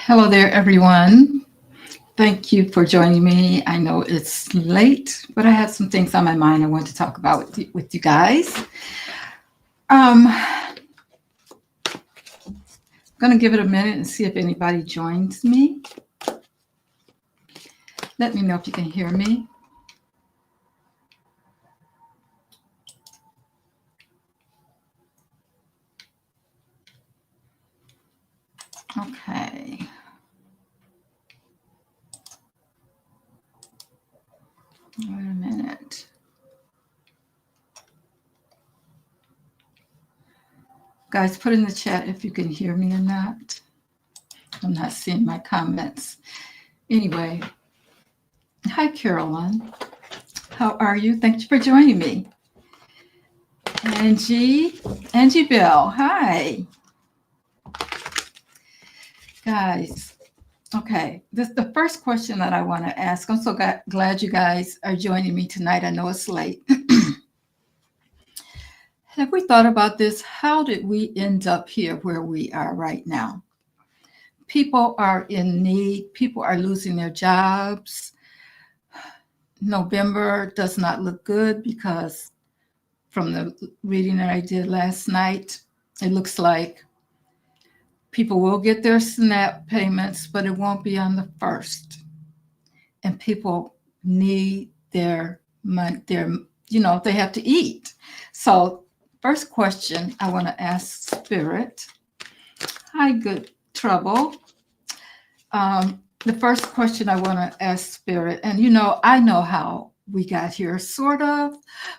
Hello there, everyone. Thank you for joining me. I know it's late, but I have some things on my mind I want to talk about with you guys. I'm going to give it a minute and see if anybody joins me. Let me know if you can hear me. Okay. Wait a minute. Guys, put in the chat if you can hear me or not. I'm not seeing my comments. Anyway, hi, Carolyn. How are you? Thank you for joining me. Angie Bell, hi. Guys, okay, the first question that I want to ask, I'm so glad you guys are joining me tonight. I know it's late. Have we thought about this? How did we end up here where we are right now? People are in need. People are losing their jobs. November does not look good because from the reading that I did last night, it looks like people will get their SNAP payments, but it won't be on the 1st. And people need their money, they have to eat. So first question I want to ask Spirit. Hi, good trouble. The first question I want to ask Spirit, and I know how we got here, sort of,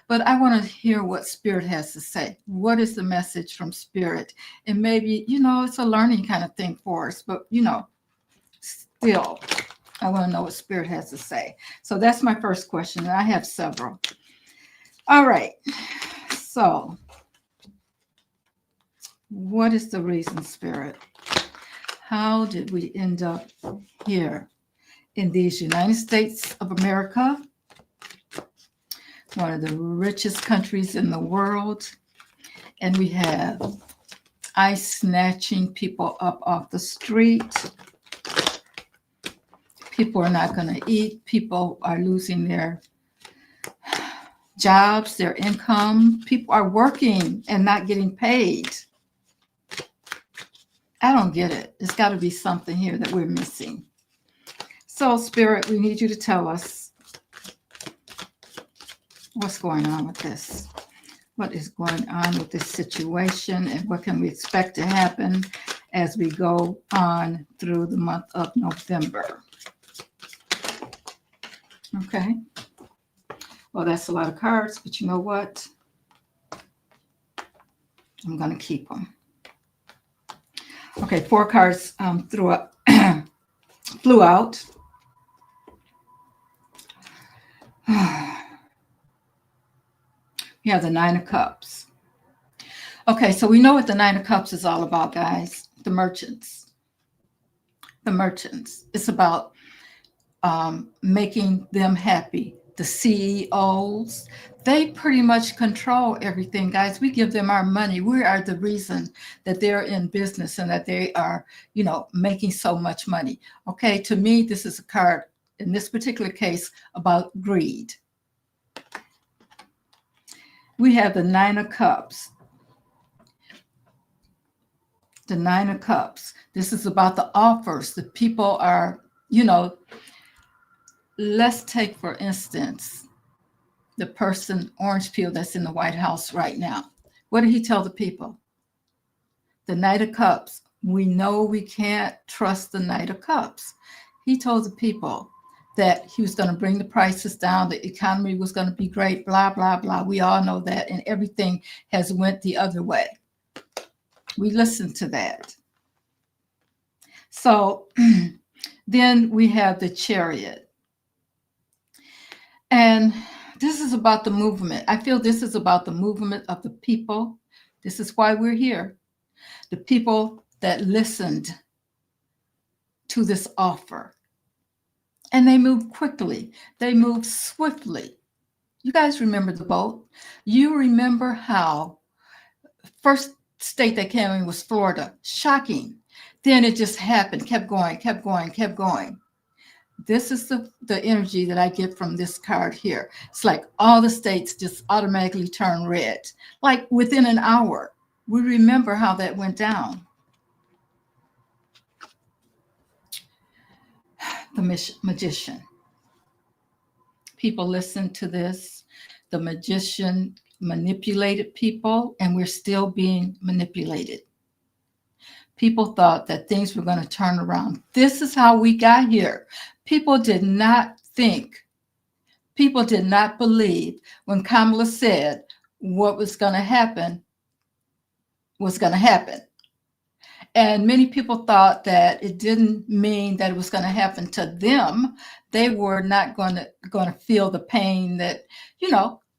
but I want to hear what Spirit has to say. What is the message from Spirit? And maybe, it's a learning kind of thing for us, but, still, I want to know what Spirit has to say. So that's my first question, and I have several. All right. So what is the reason, Spirit? How did we end up here in these United States of America, one of the richest countries in the world, and we have ICE snatching people up off the street. People are not going to eat. People are losing their jobs, their income. People are working and not getting paid. I don't get it. There's got to be something here that we're missing. So, Spirit, we need you to tell us what's going on with this. What is going on with this situation, and what can we expect to happen as we go on through the month of November? Okay. Well, that's a lot of cards, but you know what? I'm going to keep them. Okay, 4 cards flew out. We have the 9 of Cups. Okay, so we know what the 9 of Cups is all about, guys. The merchants. The merchants. It's about making them happy. The CEOs, they pretty much control everything, guys. We give them our money. We are the reason that they're in business and that they are, making so much money. Okay, to me, this is a card, in this particular case, about greed. We have the 9 of Cups. The 9 of Cups. This is about the offers. The people are, let's take, for instance, the person, orange peel, that's in the White House right now. What did he tell the people? The Knight of Cups. We know we can't trust the Knight of Cups. He told the people that he was going to bring the prices down, the economy was going to be great, blah, blah, blah. We all know that, and everything has went the other way. We listened to that. So then we have the Chariot. And this is about the movement. I feel this is about the movement of the people. This is why we're here. The people that listened to this offer. And they moved quickly. They moved swiftly. You guys remember the boat? You remember how first state that came in was Florida. Shocking. then it just happened, kept going, kept going, kept going. This is the energy that I get from this card here. It's like all the states just automatically turn red, like within an hour. We remember how that went down. The magician. People listen to this. The magician manipulated people, and we're still being manipulated. People thought that things were going to turn around. This is how we got here. People did not think, people did not believe when Kamala said what was going to happen was going to happen. And many people thought that it didn't mean that it was going to happen to them. They were not going to feel the pain that,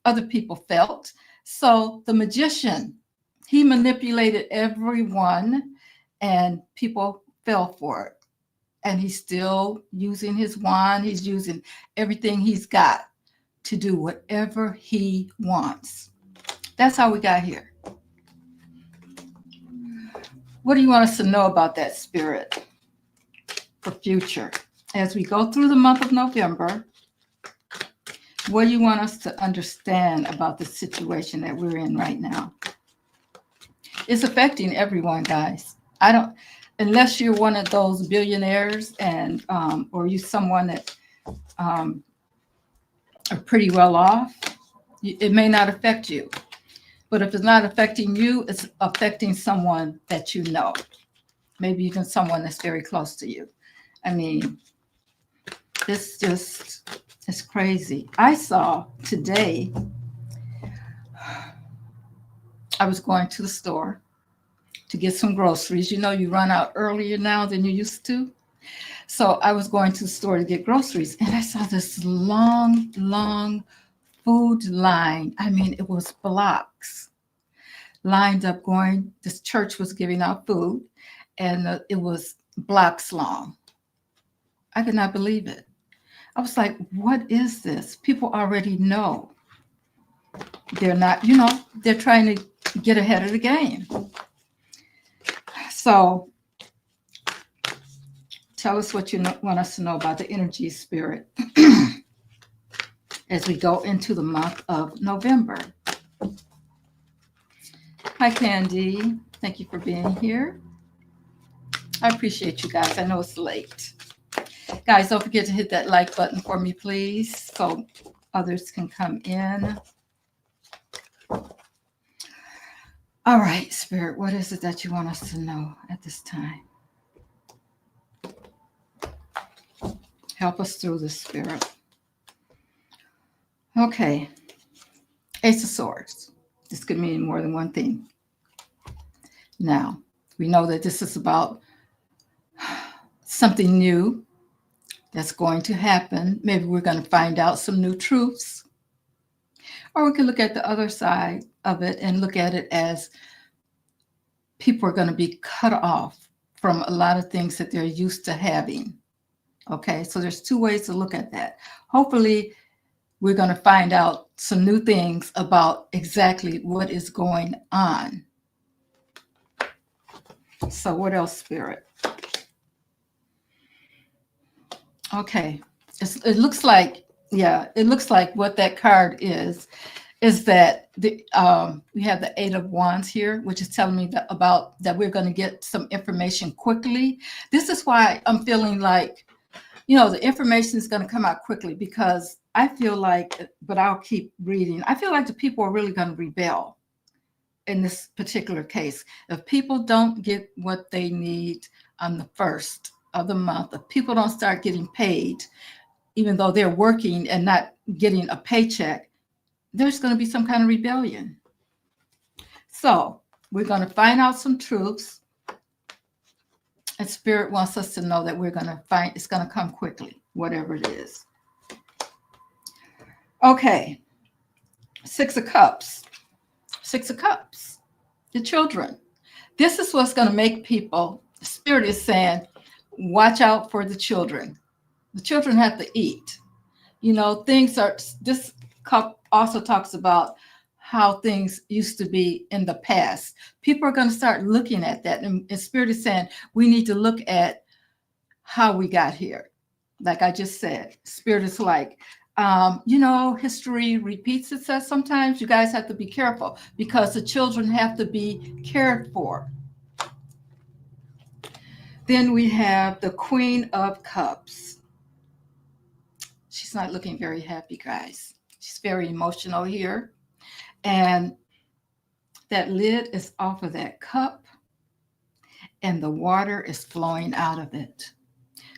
other people felt. So the magician, he manipulated everyone, and people fell for it. And he's still using his wand. He's using everything he's got to do whatever he wants. That's how we got here. What do you want us to know about that, Spirit, for future? As we go through the month of November, what do you want us to understand about the situation that we're in right now? It's affecting everyone, guys. Unless you're one of those billionaires and or you someone that are pretty well off, it may not affect you. But if it's not affecting you, it's affecting someone that you know, maybe even someone that's very close to you. I mean, it's crazy. I saw today, I was going to the store to get some groceries. You run out earlier now than you used to. So I was going to the store to get groceries, and I saw this long, long food line. I mean, it was blocks lined up going. This church was giving out food, and it was blocks long. I could not believe it. I was like, what is this? People already know. They're not, they're trying to get ahead of the game. So tell us what you want us to know about the energy, Spirit, as we go into the month of November. Hi, Candy. Thank you for being here. I appreciate you guys. I know it's late. Guys, don't forget to hit that like button for me, please, so others can come in. All right, Spirit, what is it that you want us to know at this time? Help us through this, Spirit. Okay. Ace of Swords. This could mean more than one thing. Now, we know that this is about something new that's going to happen. Maybe we're going to find out some new truths. Or we can look at the other side of it and look at it as people are going to be cut off from a lot of things that they're used to having. Okay, so there's two ways to look at that. Hopefully, we're going to find out some new things about exactly what is going on. So what else, Spirit? Okay, it looks like, it looks like what that card is that we have the Eight of Wands here, which is telling me that we're going to get some information quickly. This is why I'm feeling like, the information is going to come out quickly, because I feel like, but I'll keep reading, I feel like the people are really going to rebel in this particular case. If people don't get what they need on the first of the month, if people don't start getting paid, even though they're working and not getting a paycheck, there's going to be some kind of rebellion. So we're going to find out some truths. And Spirit wants us to know that we're going to find, it's going to come quickly, whatever it is. Okay. Six of Cups. Six of Cups. The children. This is what's going to make people, Spirit is saying, watch out for the children. The children have to eat. Things are, this cup also talks about how things used to be in the past. People are going to start looking at that. And Spirit is saying we need to look at how we got here. Like I just said, Spirit is like, history repeats itself sometimes. You guys have to be careful because the children have to be cared for. Then we have the Queen of Cups. She's not looking very happy, guys. She's very emotional here. And that lid is off of that cup, and the water is flowing out of it.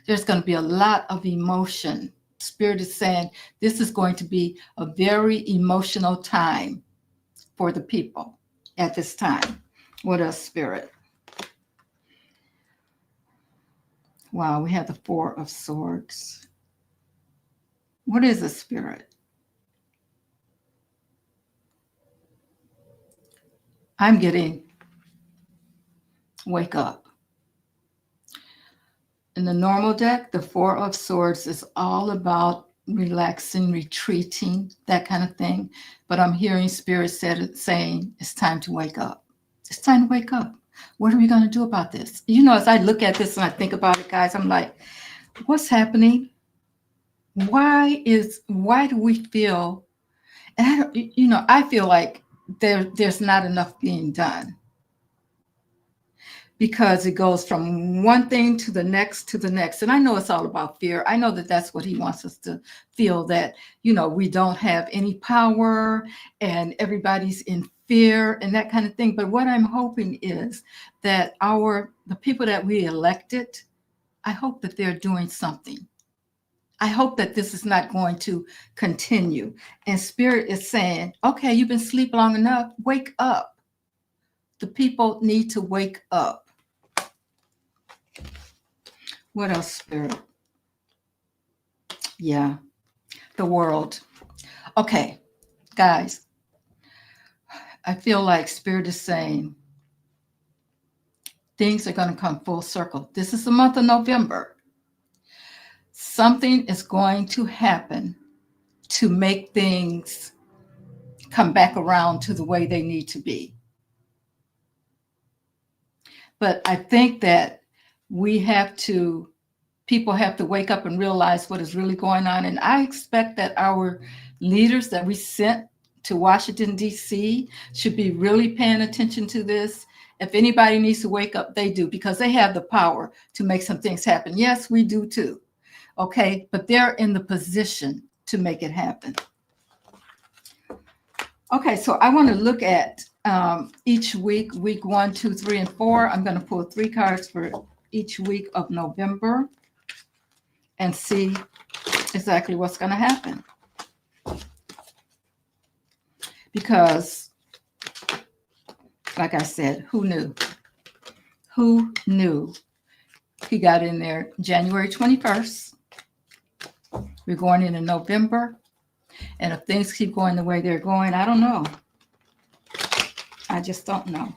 There's going to be a lot of emotion. Spirit is saying this is going to be a very emotional time for the people at this time. What else, Spirit? Wow, we have the Four of Swords. What is a Spirit? I'm getting wake up. In the normal deck, the Four of Swords is all about relaxing, retreating, that kind of thing. But I'm hearing Spirit saying it's time to wake up. It's time to wake up. What are we going to do about this? As I look at this and I think about it, guys, I'm like, what's happening? Why do we feel, and I feel like there's not enough being done. Because it goes from one thing to the next to the next. And I know it's all about fear. I know that that's what he wants us to feel, that, we don't have any power and everybody's in fear and that kind of thing. But what I'm hoping is that the people that we elected, I hope that they're doing something. I hope that this is not going to continue. And Spirit is saying, okay, you've been asleep long enough. Wake up. The people need to wake up. What else, Spirit? Yeah, the world. Okay, guys, I feel like Spirit is saying things are going to come full circle. This is the month of November. Something is going to happen to make things come back around to the way they need to be. But I think that people have to wake up and realize what is really going on. And I expect that our leaders that we sent to Washington, D.C. should be really paying attention to this. If anybody needs to wake up, they do, because they have the power to make some things happen. Yes, we do too. Okay, but they're in the position to make it happen. Okay, so I want to look at each week 1, 2, 3, and 4. I'm going to pull 3 cards for each week of November and see exactly what's going to happen. Because, like I said, who knew? Who knew? He got in there January 21st. We're going into November. And if things keep going the way they're going, I don't know. I just don't know.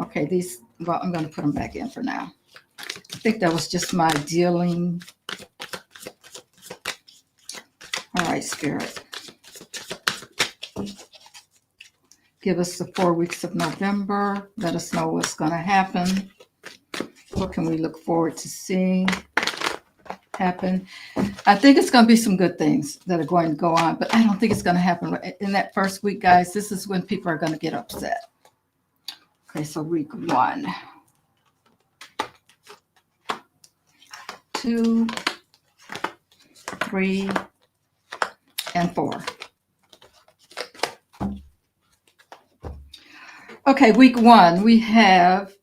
Okay, I'm going to put them back in for now. I think that was just my dealing. All right, Spirit. Give us the 4 weeks of November. Let us know what's going to happen. What can we look forward to seeing happen? I think it's going to be some good things that are going to go on, but I don't think it's going to happen in that first week, guys. This is when people are going to get upset. Okay, so week 1, 2, 3, and 4. Okay, week 1, we have,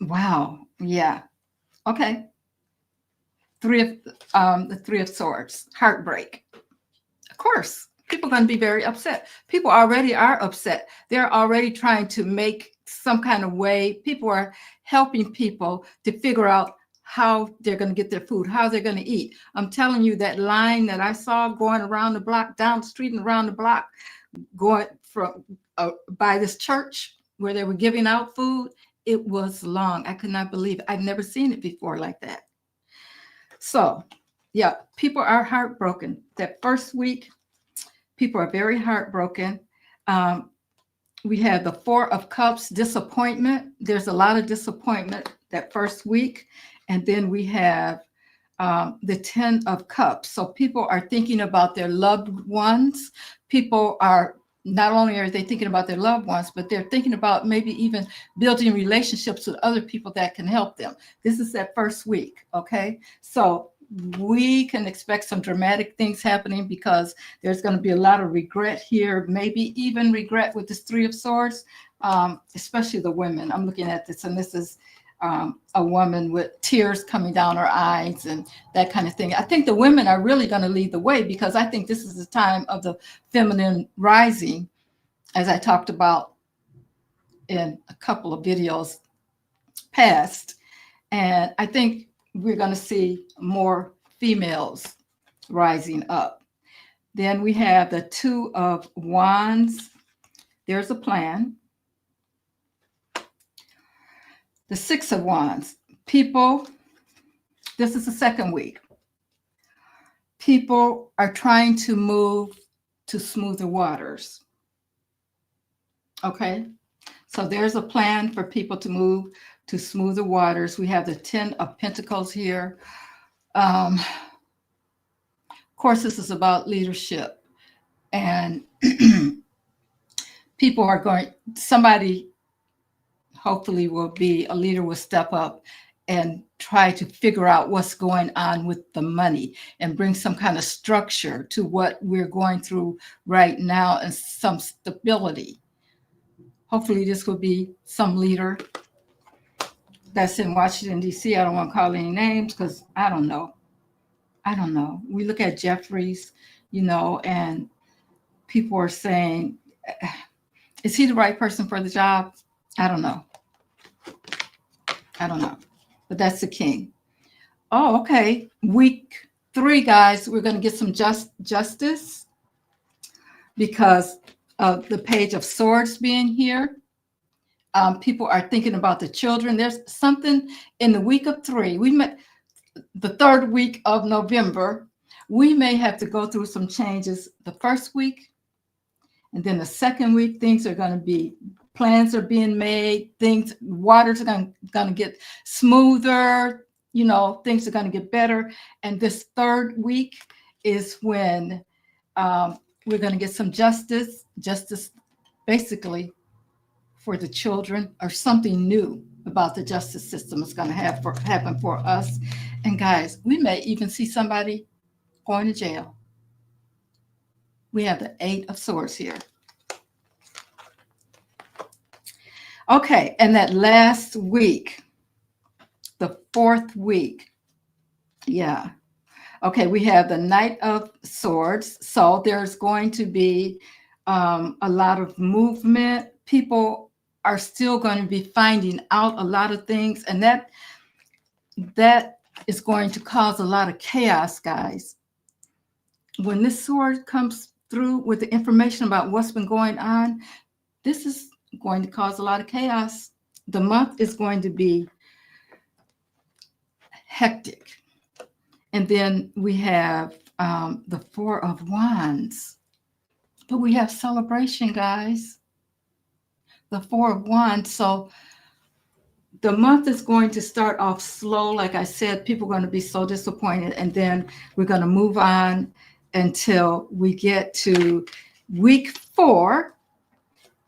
wow, yeah, okay. The 3 of Swords, heartbreak. Of course, people are going to be very upset. People already are upset. They're already trying to make some kind of way. People are helping people to figure out how they're going to get their food, how they're going to eat. I'm telling you, that line that I saw going around the block, down the street and around the block, going from by this church where they were giving out food, it was long. I could not believe it. I've never seen it before like that. So, yeah, people are heartbroken. That first week, people are very heartbroken. Um, we had the Four of Cups, disappointment. There's a lot of disappointment that first week. And then we have the 10 of Cups. So people are thinking about their loved ones. People are not only are they thinking about their loved ones, but they're thinking about maybe even building relationships with other people that can help them. This is that first week, okay? So we can expect some dramatic things happening because there's going to be a lot of regret here, maybe even regret with this Three of Swords, especially the women. I'm looking at this, and this is a woman with tears coming down her eyes and that kind of thing. I think the women are really going to lead the way because I think this is the time of the feminine rising, as I talked about in a couple of videos past. And I think we're going to see more females rising up. Then we have the Two of Wands. There's a plan. The Six of Wands. People, this is the second week. People are trying to move to smoother waters. Okay? So there's a plan for people to move to smoother waters. We have the 10 of Pentacles here. Of course, this is about leadership. And people are going, somebody hopefully will be, a leader will step up and try to figure out what's going on with the money and bring some kind of structure to what we're going through right now and some stability. Hopefully this will be some leader that's in Washington, D.C. I don't want to call any names because I don't know. We look at Jeffries, and people are saying, is he the right person for the job? I don't know. But that's the king. Oh, okay. Week 3, guys, we're going to get some justice because of the Page of Swords being here. People are thinking about the children. There's something in the week of 3. We met the 3rd week of November. We may have to go through some changes the first week. And then the second week, things are going to be, plans are being made, waters are going to get smoother, things are going to get better. And this 3rd week is when we're going to get some justice basically for the children, or something new about the justice system is going to happen for us. And guys, we may even see somebody going to jail. We have the 8 of Swords here. Okay, and that last week, the 4th week, yeah. Okay, we have the Knight of Swords. So there's going to be a lot of movement. People are still going to be finding out a lot of things, and that is going to cause a lot of chaos, guys. When this sword comes through with the information about what's been going on, this is going to cause a lot of chaos. The month is going to be hectic. And then we have the 4 of Wands. But we have celebration, guys. The 4 of Wands. So the month is going to start off slow. Like I said, people are going to be so disappointed. And then we're going to move on until we get to week 4.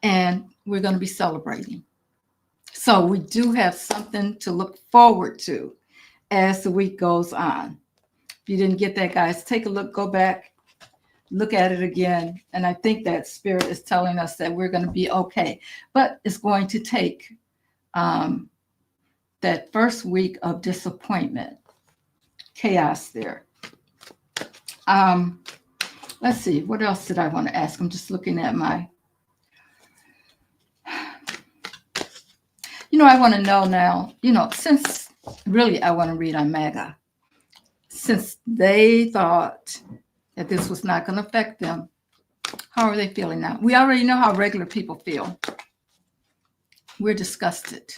And we're going to be celebrating. So we do have something to look forward to as the week goes on. If you didn't get that, guys, take a look, go back, look at it again. And I think that Spirit is telling us that we're going to be okay. But it's going to take that first week of disappointment, chaos there. Let's see, what else did I want to ask? I'm just looking at my... I want to know now, since really I want to read on MAGA. Since they thought that this was not going to affect them, how are they feeling now? We already know how regular people feel. We're disgusted.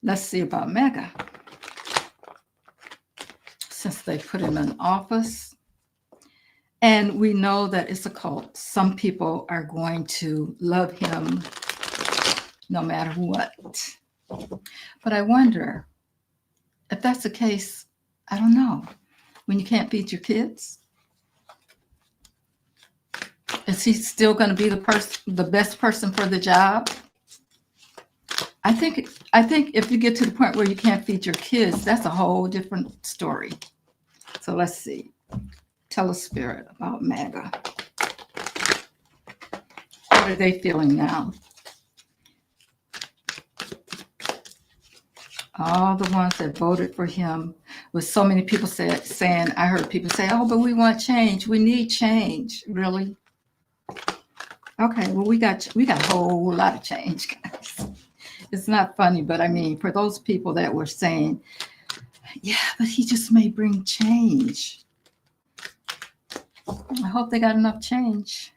Let's see about MAGA. Since they put him in office. And we know that it's a cult. Some people are going to love him no matter what. But I wonder if that's the case, I don't know. When you can't feed your kids, is he still going to be the best person for the job? I think if you get to the point where you can't feed your kids, that's a whole different story. So let's see. Tell a spirit about MAGA. What are they feeling now? All the ones that voted for him, with so many people saying, I heard people say, oh, but we want change. We need change. Really? Okay, well, we got a whole lot of change, guys. It's not funny, but I mean, for those people that were saying, yeah, but he just may bring change. I hope they got enough change.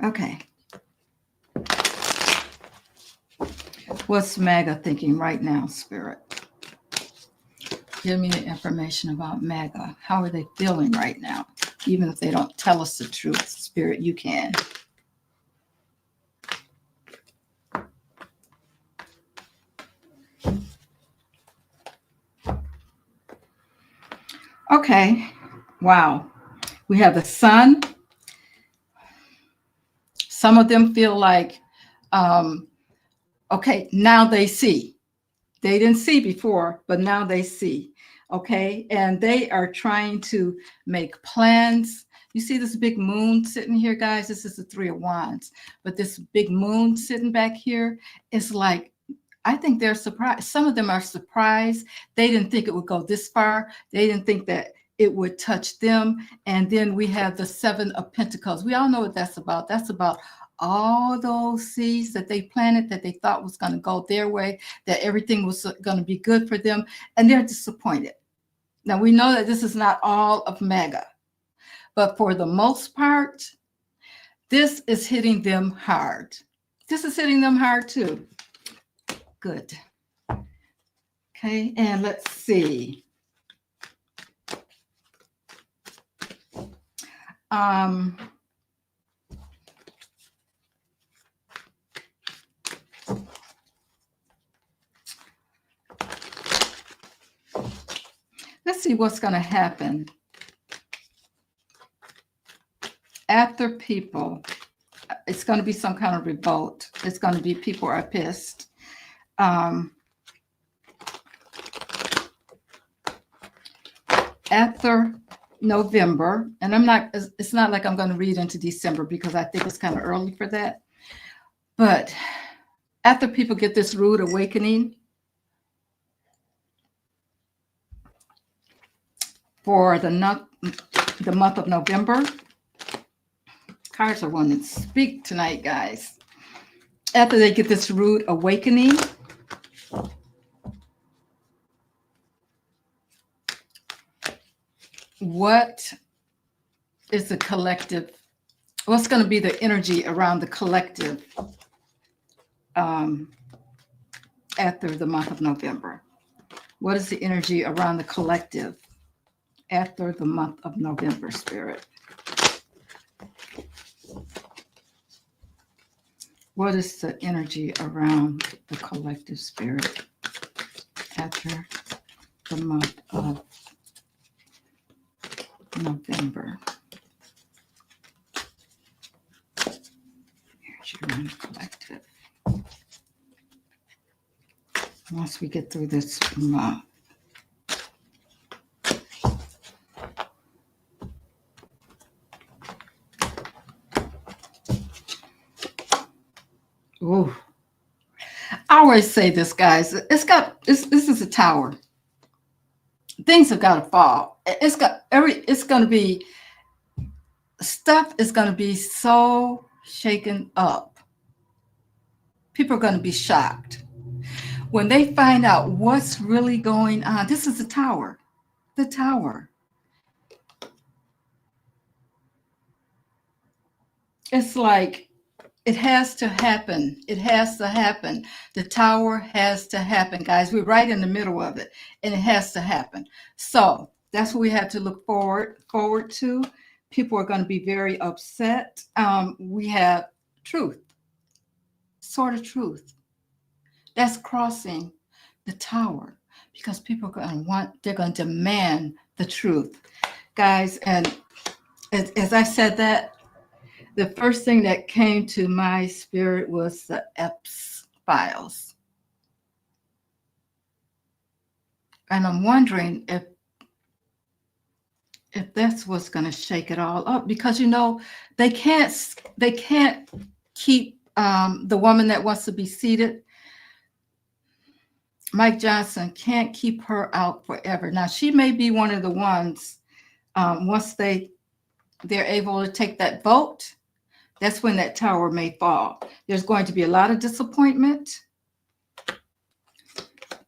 Okay. What's MAGA thinking right now, Spirit? Give me the information about MAGA. How are they feeling right now? Even if they don't tell us the truth, Spirit, you can. Okay. Wow. We have the sun. Some of them feel like, okay, now they see. They didn't see before, but now they see. Okay. And they are trying to make plans. You see this big moon sitting here, guys? This is the Three of Wands. But this big moon sitting back here is like, I think they're surprised. Some of them are surprised. They didn't think it would go this far. They didn't think that it would touch them. And then we have the Seven of Pentacles. We all know what that's about. That's about all those seeds that they planted that they thought was going to go their way, that everything was going to be good for them, and they're disappointed. Now, we know that this is not all of MAGA, but for the most part, this is hitting them hard. This is hitting them hard too. Good. Okay, and let's see. Let's see what's going to happen after people. It's going to be some kind of revolt. It's going to be people are pissed. After November, and it's not like I'm going to read into December because I think it's kind of early for that. But after people get this rude awakening, for the month of November, cards are wanting to speak tonight, guys. After they get this rude awakening, what is the collective? What's going to be the energy around the collective after the month of November? What is the energy around the collective after the month of November, Spirit? What is the energy around the collective, Spirit, after the month of November? Energy around the collective. Once we get through this month. Ooh. I always say this, guys. This is a tower. Things have got to fall. It's going to be, stuff is going to be so shaken up. People are going to be shocked when they find out what's really going on. This is the tower. The tower. It's like, it has to happen. It has to happen. The tower has to happen, guys. We're right in the middle of it, and it has to happen. So That's what we have to look forward to. People are going to be very upset. We have truth, sort of truth. That's crossing the tower because people are going to they're going to demand the truth, guys. And as I said that, the first thing that came to my spirit was the Epps files. And I'm wondering if that's what's going to shake it all up, because they can't keep the woman that wants to be seated. Mike Johnson can't keep her out forever. Now she may be one of the ones once they're able to take that vote. That's when that tower may fall. There's going to be a lot of disappointment.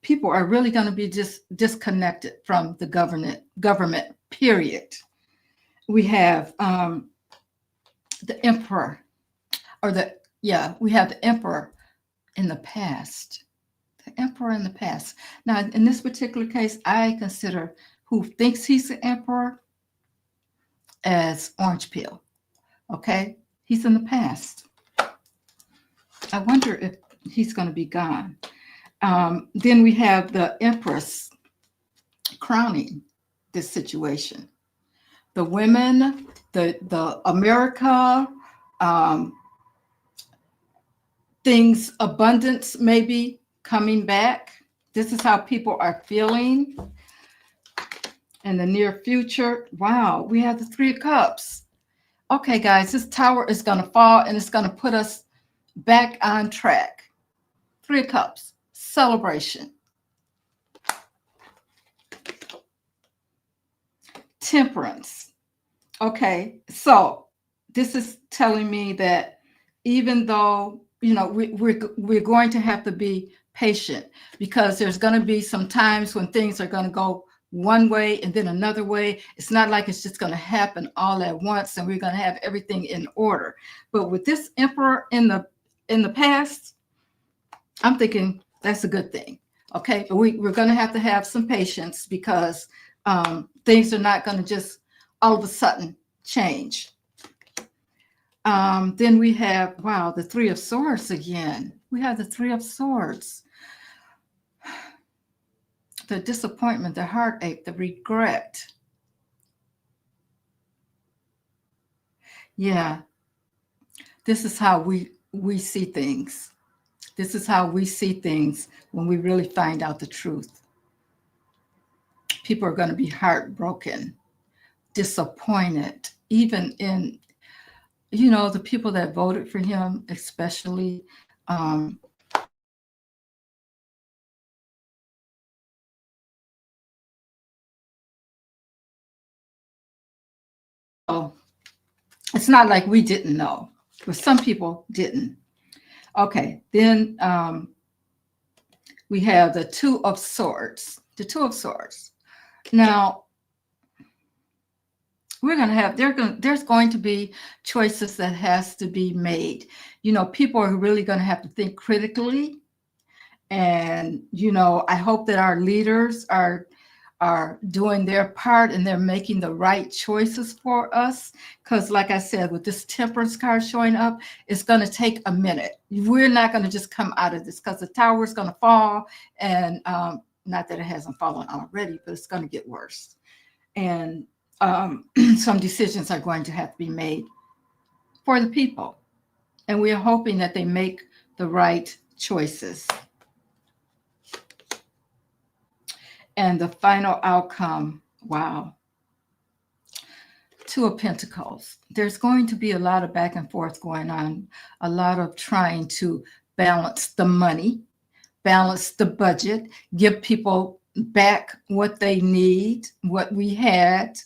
People are really going to be just disconnected from the government, period. We have the emperor, we have the emperor in the past. The emperor in the past. Now, in this particular case, I consider who thinks he's the emperor as orange peel. Okay? He's in the past. I wonder if he's going to be gone. Then we have the empress crowning this situation. The women, the America, things, abundance maybe coming back. This is how people are feeling in the near future. Wow, we have the Three of Cups. Okay, guys, this tower is going to fall and it's going to put us back on track. Three of Cups, celebration. Temperance. Okay, so this is telling me that even though, we're going to have to be patient, because there's going to be some times when things are going to go one way and then another way. It's not like it's just going to happen all at once and we're going to have everything in order. But with this emperor in the past, I'm thinking that's a good thing. Okay, but we're going to have some patience, because things are not going to just all of a sudden change. Then we have, the Three of Swords again. We have the Three of Swords. The disappointment, the heartache, the regret. Yeah, this is how we see things. This is how we see things when we really find out the truth. People are going to be heartbroken, disappointed, even in, the people that voted for him, especially. So it's not like we didn't know, but some people didn't. Okay, then we have the Two of Swords. The Two of Swords. Now, we're going to have, there's going to be choices that has to be made. People are really going to have to think critically. And, I hope that our leaders are doing their part and they're making the right choices for us. Because like I said, with this Temperance card showing up, it's going to take a minute. We're not going to just come out of this, because the tower is going to fall. And not that it hasn't fallen already, but it's going to get worse. And some decisions are going to have to be made for the people. And we're hoping that they make the right choices. And the final outcome, wow. Two of Pentacles. There's going to be a lot of back and forth going on, a lot of trying to balance the money, balance the budget, give people back what they need, what we had,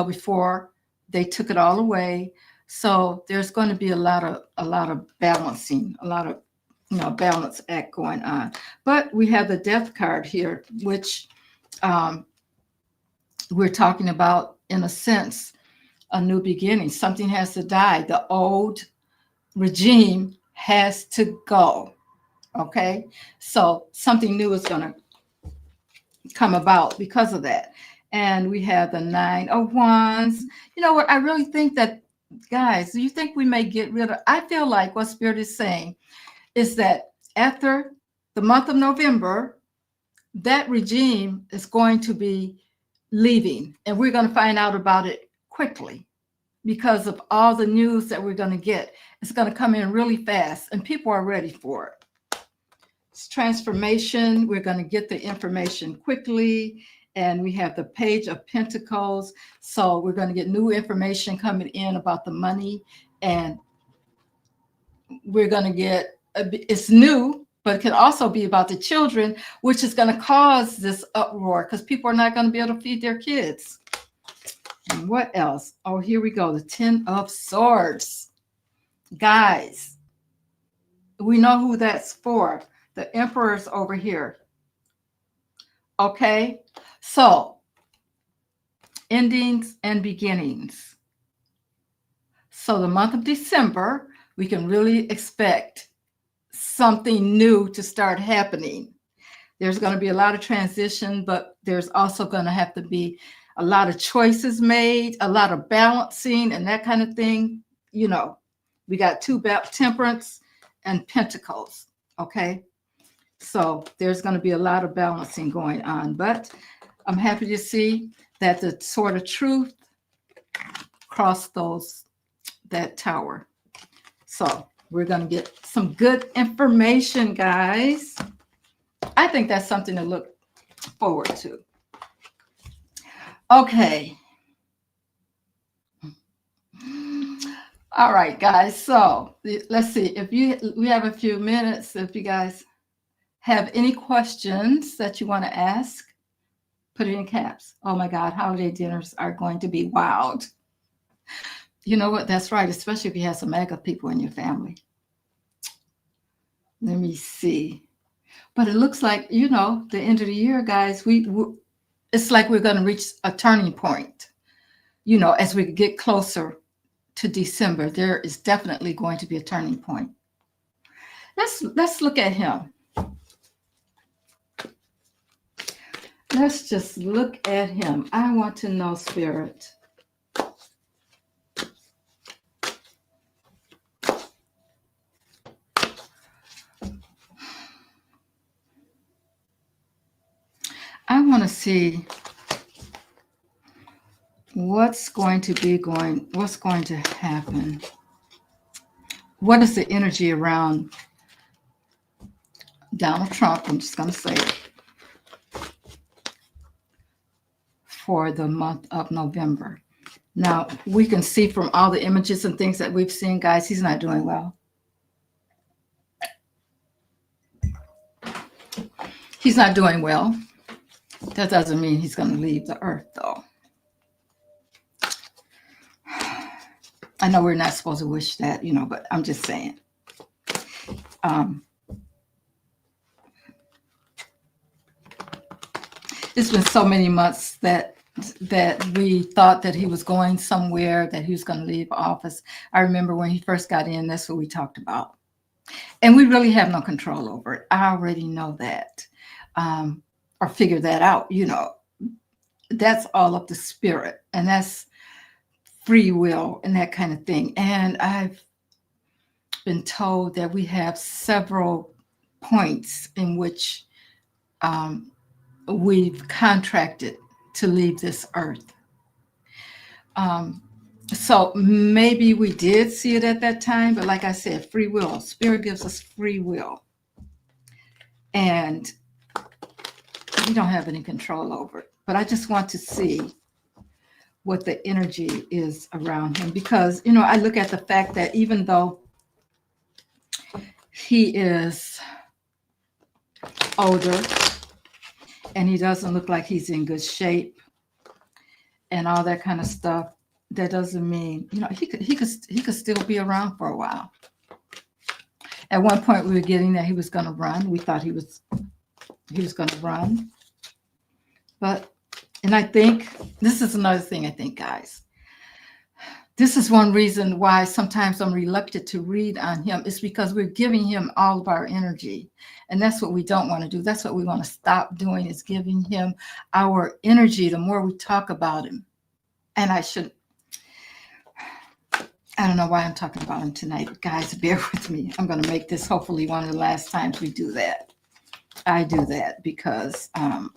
before they took it all away. So there's going to be a lot of balancing, a lot of, balance act going on. But we have the Death card here, which we're talking about, in a sense, a new beginning. Something has to die. The old regime has to go. Okay, so something new is going to come about because of that. And we have the 9 of Wands. You know what? I really think that, guys, do you think we may get rid of? I feel like what Spirit is saying is that after the month of November, that regime is going to be leaving, and we're going to find out about it quickly because of all the news that we're going to get. It's going to come in really fast, and people are ready for it. It's transformation. We're going to get the information quickly, and we have the Page of Pentacles. So we're going to get new information coming in about the money, and we're going to get, it's new, but it can also be about the children, which is going to cause this uproar because people are not going to be able to feed their kids. And what else? Oh, here we go. The 10 of Swords. Guys, we know who that's for. The Emperor's over here. Okay, so endings and beginnings. So the month of December, we can really expect something new to start happening. There's going to be a lot of transition, but there's also going to have to be a lot of choices made, a lot of balancing and that kind of thing. You know, we got Temperance and Pentacles. Okay, so there's going to be a lot of balancing going on, but I'm happy to see that the Sword of Truth crossed that tower. So we're going to get some good information, guys. I think that's something to look forward to. Okay. All right, guys. So let's see if we have a few minutes. If you guys have any questions that you want to ask, put it in caps. Oh my God, holiday dinners are going to be wild. You know what? That's right. Especially if you have some mega people in your family. Let me see. But it looks like, you know, the end of the year, guys, it's like we're going to reach a turning point. You know, as we get closer to December, there is definitely going to be a turning point. Let's look at him. Let's just look at him. I want to know, Spirit. I want to see what's going to happen. What is the energy around Donald Trump? I'm just going to say it. For the month of November. Now, we can see from all the images and things that we've seen, guys, he's not doing well. He's not doing well. That doesn't mean he's going to leave the earth, though. I know we're not supposed to wish that, you know, but I'm just saying. It's been so many months that we thought that he was going somewhere, that he was going to leave office. I remember when he first got in, that's what we talked about. And we really have no control over it. I already know that, or figure that out, you know. That's all up to Spirit, and that's free will and that kind of thing. And I've been told that we have several points in which we've contracted to leave this earth. So maybe we did see it at that time, but like I said, free will. Spirit gives us free will. And we don't have any control over it. But I just want to see what the energy is around him. Because, you know, I look at the fact that even though he is older and he doesn't look like he's in good shape and all that kind of stuff, that doesn't mean, you know, he could still be around for a while. At one point we were getting that he was going to run. We thought he was going to run. But, and I think this is another thing, I think, guys, This is one reason why sometimes I'm reluctant to read on him. It's because we're giving him all of our energy. And that's what we don't want to do. That's what we want to stop doing, is giving him our energy the more we talk about him. And I don't know why I'm talking about him tonight. Guys, bear with me. I'm going to make this hopefully one of the last times we do that. I do that because I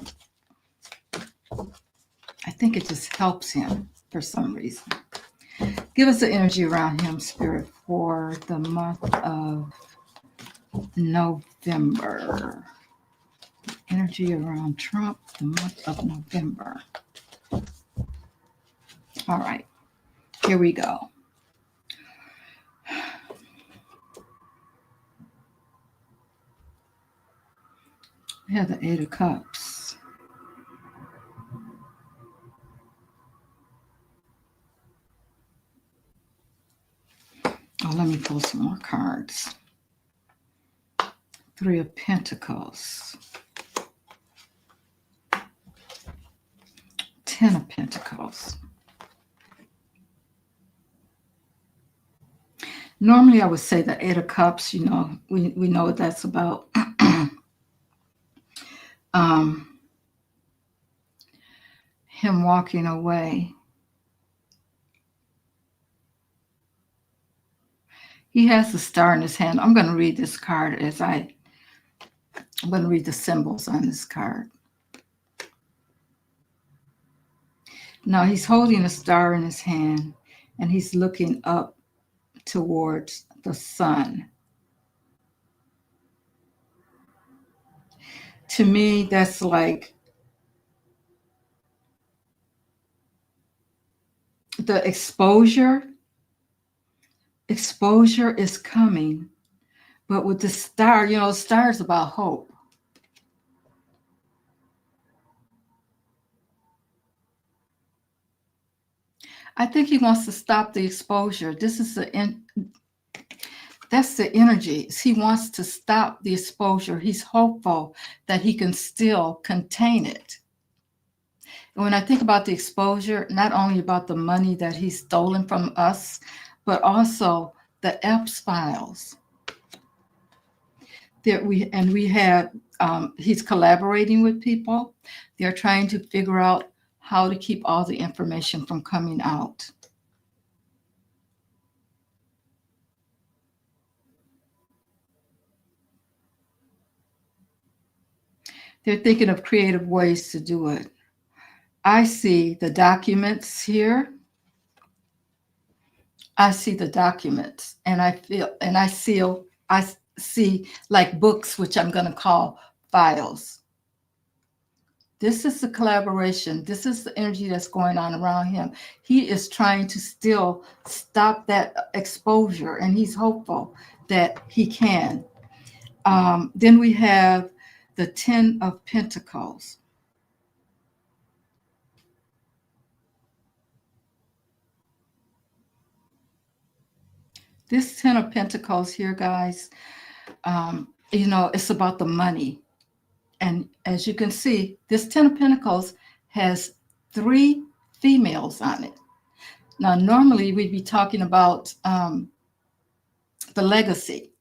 think it just helps him for some reason. Give us the energy around him, Spirit, for the month of November. Energy around Trump, the month of November. All right, here we go. We have the Eight of Cups. Oh, let me pull some more cards. Three of Pentacles. 10 of Pentacles. Normally, I would say the Eight of Cups, we know what that's about. Him walking away. He has the star in his hand. I'm going to read this card I'm going to read the symbols on this card. Now, he's holding a star in his hand, and he's looking up towards the sun. To me, that's like the exposure. Exposure is coming, but with the star, star is about hope. I think he wants to stop the exposure. That's the energy. He wants to stop the exposure. He's hopeful that he can still contain it. And when I think about the exposure, not only about the money that he's stolen from us, but also the Epps files that we have. He's collaborating with people. They're trying to figure out how to keep all the information from coming out. They're thinking of creative ways to do it. I see the documents here. I see the documents, and I see like books, which I'm going to call files. This is the collaboration. This is the energy that's going on around him. He is trying to still stop that exposure, and he's hopeful that he can. Then we have the 10 of Pentacles. This 10 of Pentacles here, guys, it's about the money. And as you can see, this 10 of Pentacles has 3 females on it. Now, normally we'd be talking about the legacy.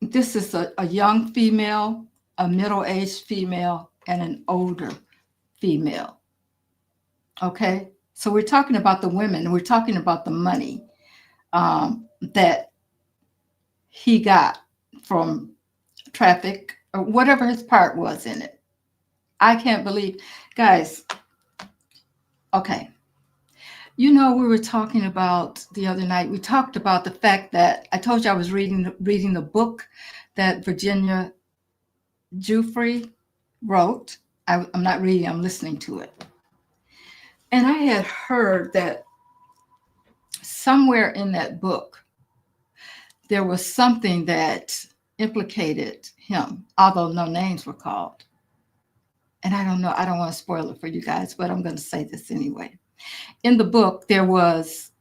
This is a young female, a middle-aged female, and an older female. Okay? So we're talking about the women, and we're talking about the money that he got from traffic or whatever his part was in it. I can't believe, guys. Okay. We were talking about the other night, we talked about the fact that I told you I was reading the book that Virginia Giuffre wrote. I'm not reading, I'm listening to it. And I had heard that somewhere in that book, there was something that implicated him, although no names were called. And I don't know, I don't want to spoil it for you guys, but I'm going to say this anyway. In the book, there was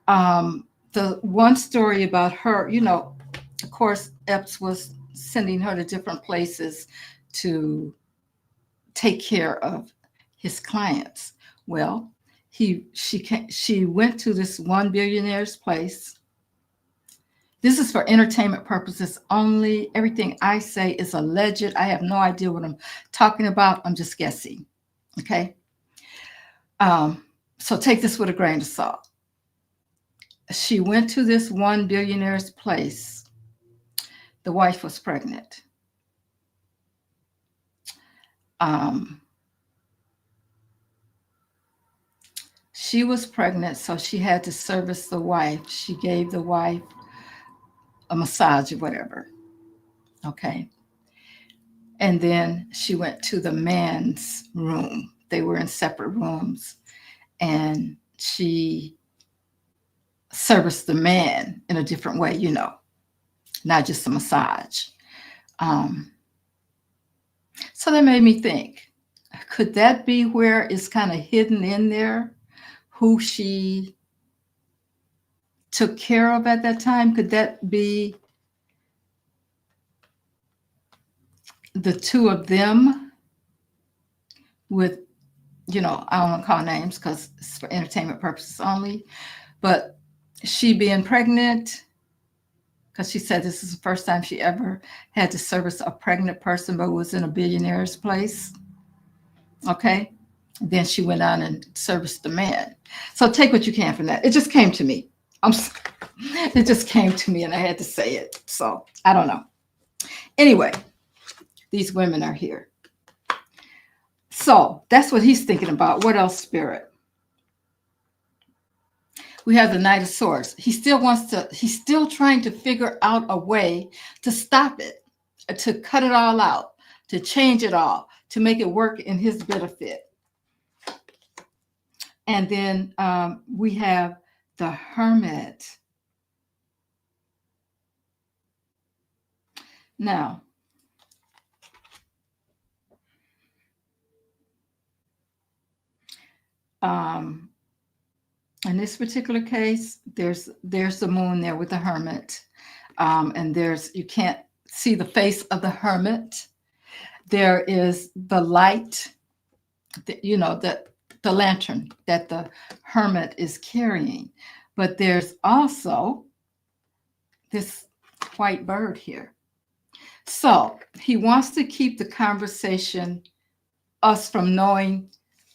the one story about her, of course, Epps was sending her to different places to take care of his clients. Well, she went to this one billionaire's place. This is for entertainment purposes only. Everything I say is alleged. I have no idea what I'm talking about. I'm just guessing. Okay. So take this with a grain of salt. She went to this one billionaire's place. The wife was pregnant. She was pregnant, so she had to service the wife. She gave the wife a massage or whatever. Okay. And then she went to the man's room. They were in separate rooms. And she serviced the man in a different way, not just a massage. So that made me think, could that be where it's kind of hidden in there, who she took care of at that time? Could that be the two of them with, I don't want to call names because it's for entertainment purposes only, but she being pregnant, because she said this is the first time she ever had to service a pregnant person, but was in a billionaire's place. Okay. Then she went on and serviced the man. So take what you can from that. It just came to me. It just came to me and I had to say it. So I don't know. Anyway, these women are here. So that's what he's thinking about. What else, Spirit? We have the Knight of Swords. He's still trying to figure out a way to stop it, to cut it all out, to change it all, to make it work in his benefit. And then we have the Hermit. Now, in this particular case, there's the moon there with the Hermit, and you can't see the face of the Hermit. There is the light, the lantern that the Hermit is carrying, but there's also this white bird here. So he wants to keep the conversation, us from knowing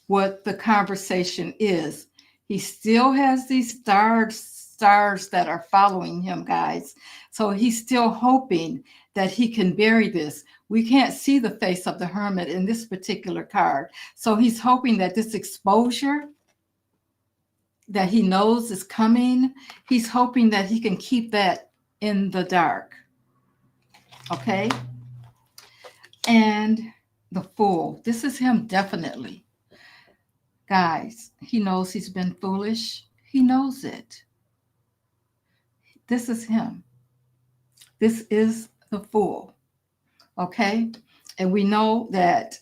what the conversation is. He still has these stars that are following him, guys. So he's still hoping that he can bury this. We can't see the face of the Hermit in this particular card. So he's hoping that this exposure that he knows is coming, he's hoping that he can keep that in the dark. Okay? And the Fool. This is him definitely. Guys, he knows he's been foolish. He knows it. This is him. This is the Fool. Okay? And we know that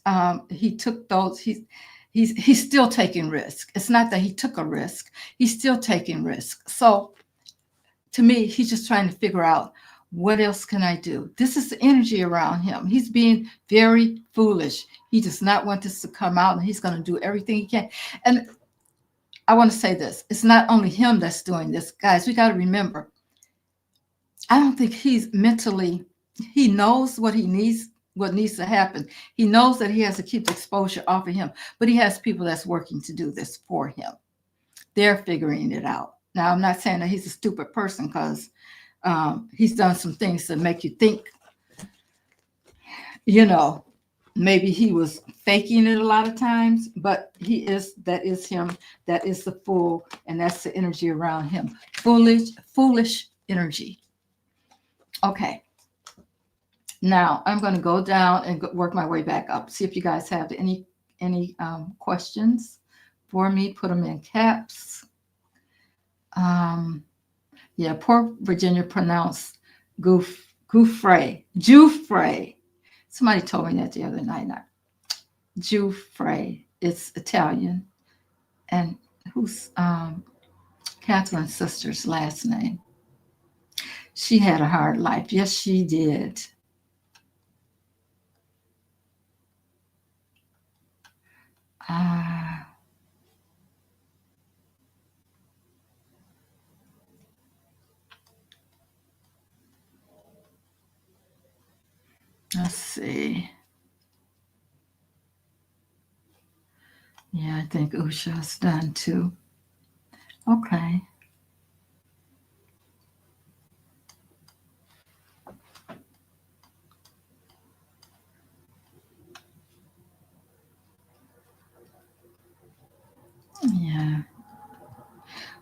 he took those, he's still taking risk. It's not that he took a risk. He's still taking risk. So to me, he's just trying to figure out, what else can I do? This is the energy around him. He's being very foolish. He does not want this to come out, and he's going to do everything he can. And I want to say this. It's not only him that's doing this. Guys, we got to remember, I don't think he's mentally, he knows what needs to happen. He knows that he has to keep the exposure off of him, but he has people that's working to do this for him. They're figuring it out. Now, I'm not saying that he's a stupid person, because he's done some things that make you think, maybe he was faking it a lot of times, but that is him. That is the Fool, and that's the energy around him. Foolish energy. Okay. Now I'm going to go down and work my way back up. See if you guys have any questions for me. Put them in caps. Yeah, poor Virginia pronounced Jouffre. Somebody told me that the other night. Jouffre. It's Italian. And who's Catherine's sister's last name? She had a hard life. Yes, she did. Let's see. Yeah, I think Usha's done too. Okay. Yeah.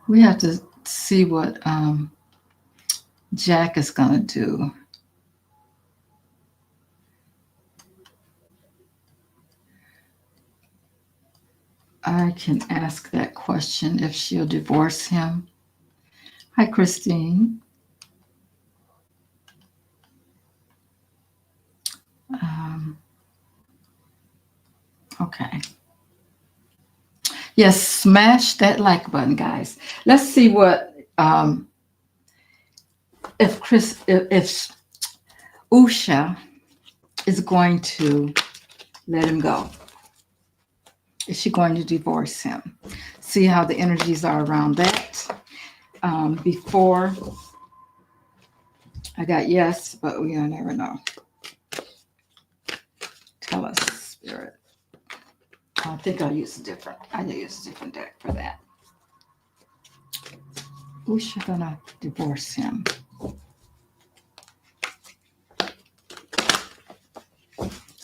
We have to see what Jack is going to do. I can ask that question if she'll divorce him. Hi, Christine. Um, okay. Yes, smash that like button, guys. Let's see what if Usha is going to let him go. Is she going to divorce him? See how the energies are around that. Before I got yes, but we'll never know. Tell us, Spirit. I think I'll use a different deck for that. Usha gonna divorce him.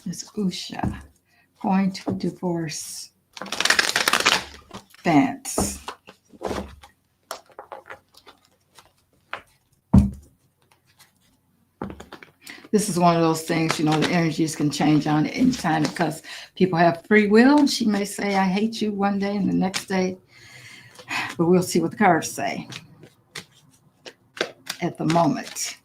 Is Usha going to divorce Vance? This is one of those things, the energies can change on it anytime because people have free will. She may say, I hate you one day and the next day, but we'll see what the cards say at the moment.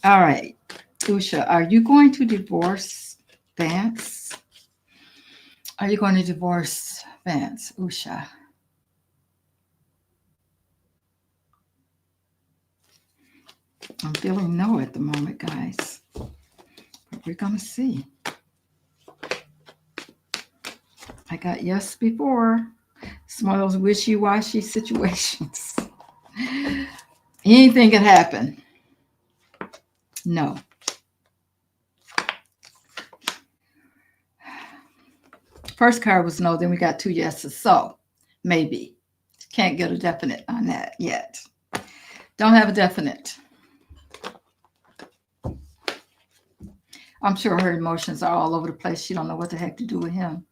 All right, Usha, are you going to divorce Vance? Are you going to divorce Vance, Usha? I'm feeling no at the moment, guys. But we're going to see. I got yes before. It's one of those wishy-washy situations. Anything can happen. No. First card was no, then we got 2 yeses. So, maybe. Can't get a definite on that yet. Don't have a definite. I'm sure her emotions are all over the place. She don't know what the heck to do with him.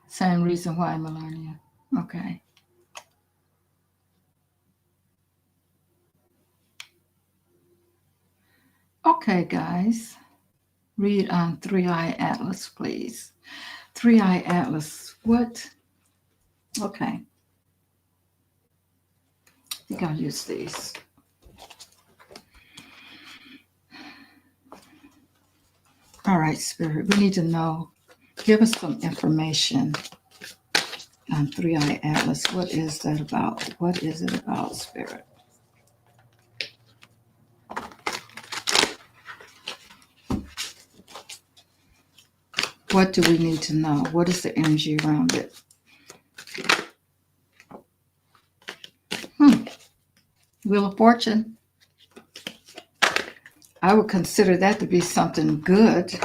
Same reason why, Melania. Okay. Okay, guys. Read on 3-Eye Atlas, please. 3-Eye Atlas. What? Okay. I think I'll use these. All right, Spirit. We need to know. Give us some information on 3-Eye Atlas. What is that about? What is it about, Spirit? What do we need to know? What is the energy around it? Wheel of Fortune. I would consider that to be something good.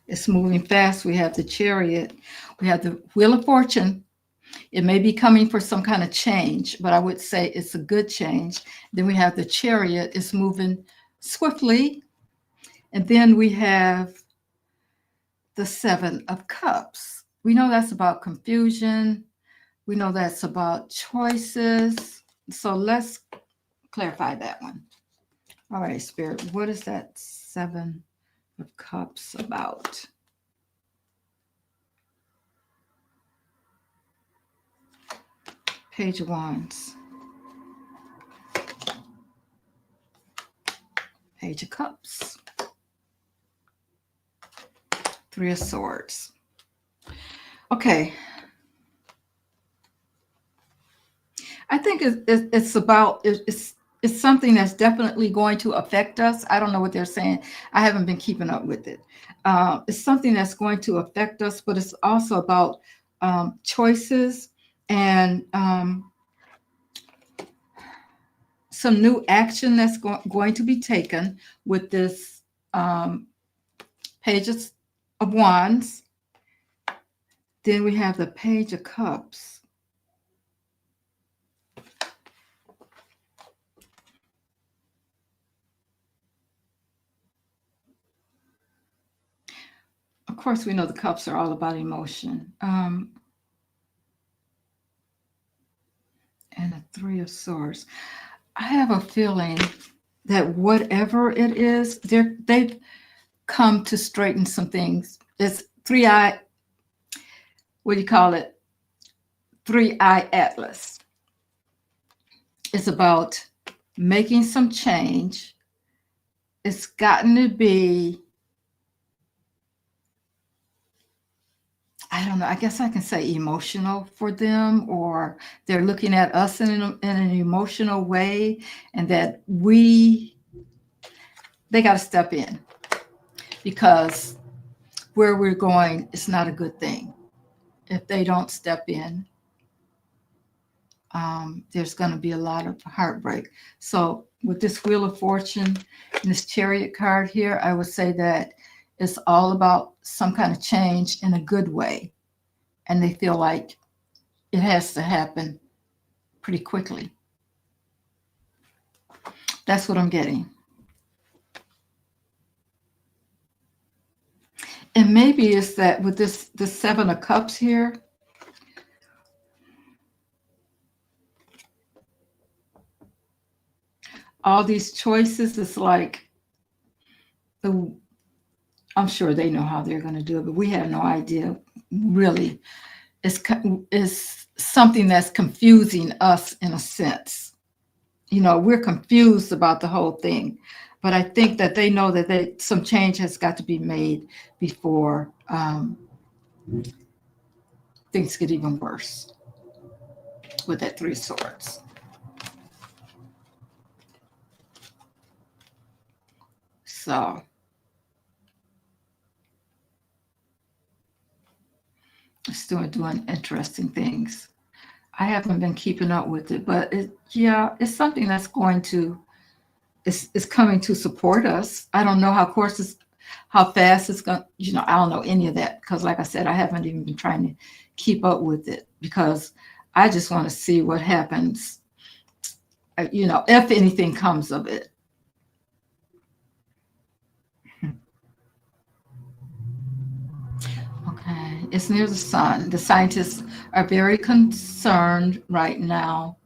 It's moving fast. We have the Chariot. We have the Wheel of Fortune. It may be coming for some kind of change, but I would say it's a good change. Then we have the Chariot. It's moving swiftly. And then we have the 7 of Cups. We know that's about confusion. We know that's about choices. So let's clarify that one. All right, Spirit, what is that 7 of Cups about? Page of Wands. Page of Cups. 3 of Swords. Okay. I think it's about, it's something that's definitely going to affect us. I don't know what they're saying. I haven't been keeping up with it. It's something that's going to affect us, but it's also about choices and some new action that's going to be taken with this pages of wands. Then we have the page of cups. Of course, we know the cups are all about emotion. And the Three of Swords. I have a feeling that whatever it is, they've come to straighten some things. It's three-eye, what do you call it? Three-eye atlas. It's about making some change. It's gotten to be, I don't know, I guess I can say emotional for them, or they're looking at us in an emotional way, and that they got to step in, because where we're going is not a good thing. If they don't step in, there's going to be a lot of heartbreak. So with this Wheel of Fortune and this Chariot card here, I would say that it's all about some kind of change in a good way. And they feel like it has to happen pretty quickly. That's what I'm getting. And maybe it's that with the Seven of Cups here, all these choices, it's like, I'm sure they know how they're going to do it, but we have no idea, really. It's something that's confusing us in a sense. You know, we're confused about the whole thing, but I think that they know that some change has got to be made before things get even worse with that Three of Swords. So it's still doing interesting things. I haven't been keeping up with it, but it's something that's going to, it's coming to support us. I don't know how fast it's going, I don't know any of that, because like I said, I haven't even been trying to keep up with it, because I just want to see what happens, if anything comes of it. Okay, it's near the sun. The scientists are very concerned right now.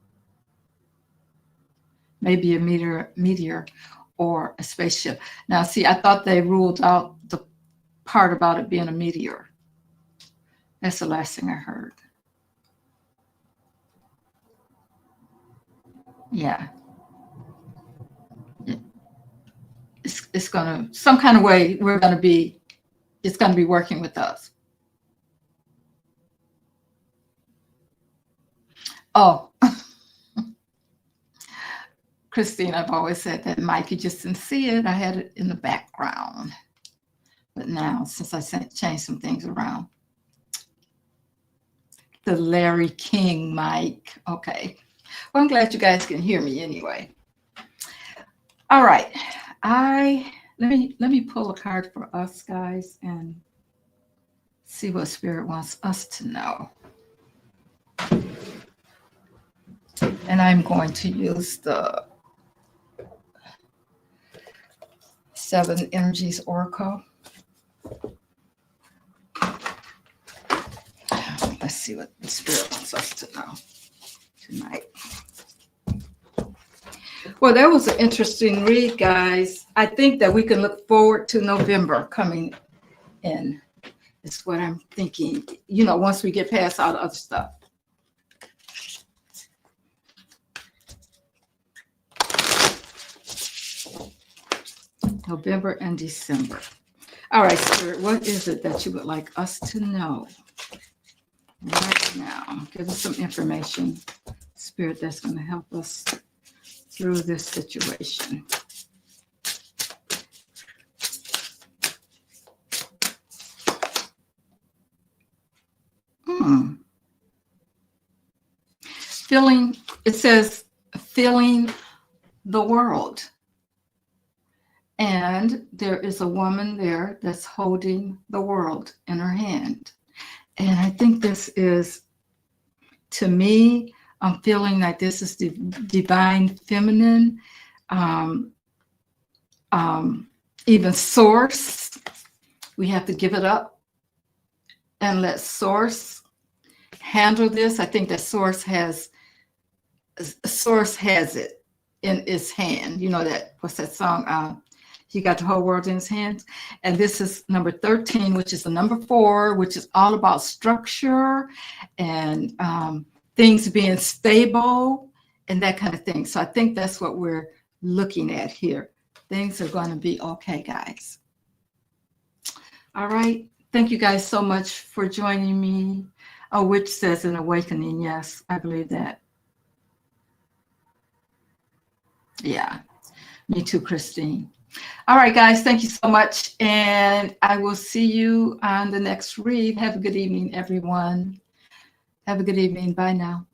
Maybe a meteor or a spaceship. Now, see, I thought they ruled out the part about it being a meteor. That's the last thing I heard. Yeah. It's going to, some kind of way, it's going to be working with us. Oh, Christine, I've always said that, Mike, you just didn't see it. I had it in the background. But now, since I changed some things around. The Larry King, Mike. Okay. Well, I'm glad you guys can hear me anyway. All right. Let me pull a card for us, guys, and see what Spirit wants us to know. And I'm going to use the Seven Energies Oracle. Let's see what the Spirit wants us to know tonight. Well, that was an interesting read, guys. I think that we can look forward to November coming in. It's what I'm thinking, once we get past all the other stuff. November and December. All right, Spirit, what is it that you would like us to know right now? Give us some information, Spirit, that's going to help us through this situation. Feeling, it says, feeling the world. And there is a woman there that's holding the world in her hand. And I think this is, to me, I'm feeling like this is the divine feminine, even source. We have to give it up and let source handle this. I think that source has it in its hand. You know that, what's that song? He got the whole world in his hands. And this is number 13, which is the number 4, which is all about structure and things being stable and that kind of thing. So I think that's what we're looking at here. Things are going to be okay, guys. All right. Thank you guys so much for joining me. Oh, which says an awakening. Yes, I believe that. Yeah, me too, Christine. All right, guys, thank you so much. And I will see you on the next read. Have a good evening, everyone. Have a good evening. Bye now.